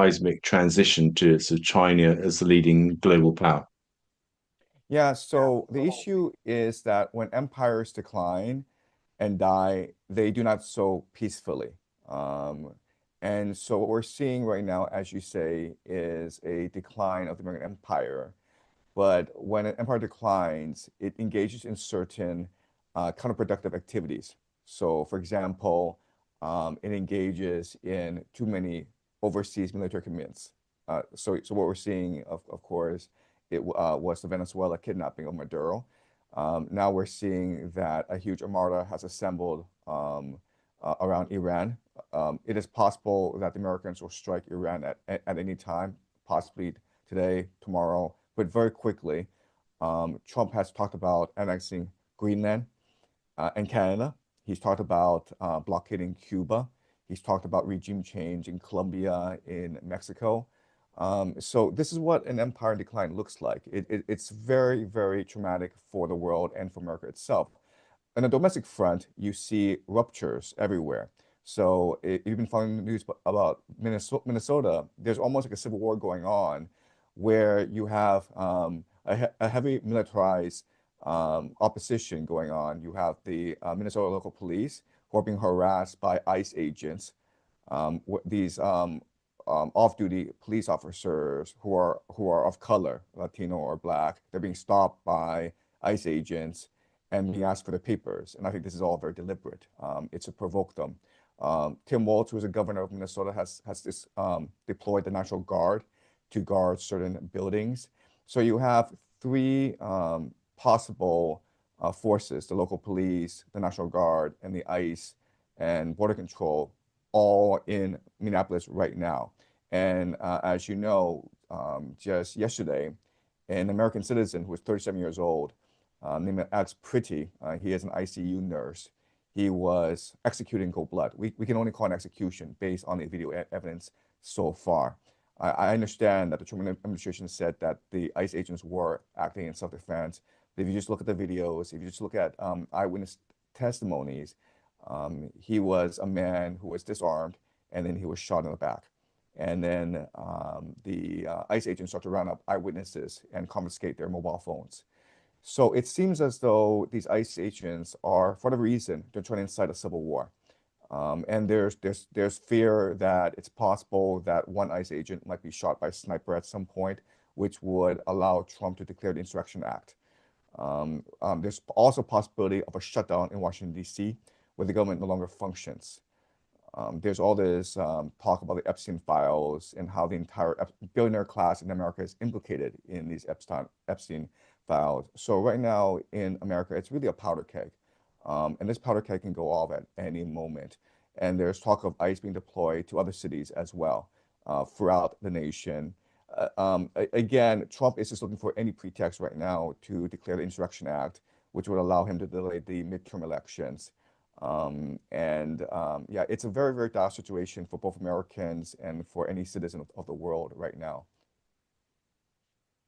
seismic transition to sort of China as the leading global power? Yeah, so the issue is that when empires decline and die, they do not so peacefully. Um, and so what we're seeing right now, as you say, is a decline of the American empire. But when an empire declines, it engages in certain counterproductive activities. So, for example, it engages in too many overseas military commitments. So what we're seeing, of course, was the Venezuela kidnapping of Maduro. Now we're seeing that a huge armada has assembled around Iran. It is possible that the Americans will strike Iran at any time, possibly today, tomorrow, but very quickly. Trump has talked about annexing Greenland and Canada. He's talked about blockading Cuba. He's talked about regime change in Colombia, in Mexico. So this is what an empire in decline looks like. It's very, very traumatic for the world and for America itself. On the domestic front, you see ruptures everywhere. So if you've been following the news about Minnesota, there's almost like a civil war going on where you have a heavy militarized opposition going on. You have the Minnesota local police who are being harassed by ICE agents. These off-duty police officers who are of color, Latino or Black, they're being stopped by ICE agents and being asked for their papers. And I think this is all very deliberate. It's to provoke them. Tim Walz, who is a governor of Minnesota, has deployed the National Guard to guard certain buildings. So you have three possible forces: the local police, the National Guard, and the ICE and Border Control, all in Minneapolis right now. And as you know, just yesterday, an American citizen who was 37 years old, named Alex Pretty, he is an ICU nurse. He was executed in cold blood. We can only call an execution based on the video evidence so far. I understand that the Trump administration said that the ICE agents were acting in self-defense. But if you just look at the videos, if you just look at eyewitness testimonies, he was a man who was disarmed and then he was shot in the back. And then the ICE agents start to round up eyewitnesses and confiscate their mobile phones. So it seems as though these ICE agents are, for whatever reason, they're trying to incite a civil war. And there's fear that it's possible that one ICE agent might be shot by a sniper at some point, which would allow Trump to declare the Insurrection Act. There's also a possibility of a shutdown in Washington, D.C., where the government no longer functions. There's all this talk about the Epstein files and how the entire billionaire class in America is implicated in these Epstein files. So right now in America, it's really a powder keg. And this powder keg can go off at any moment. And there's talk of ICE being deployed to other cities as well throughout the nation. Again, Trump is just looking for any pretext right now to declare the Insurrection Act, which would allow him to delay the midterm elections. Yeah, it's a very, very dire situation for both Americans and for any citizen of the world right now.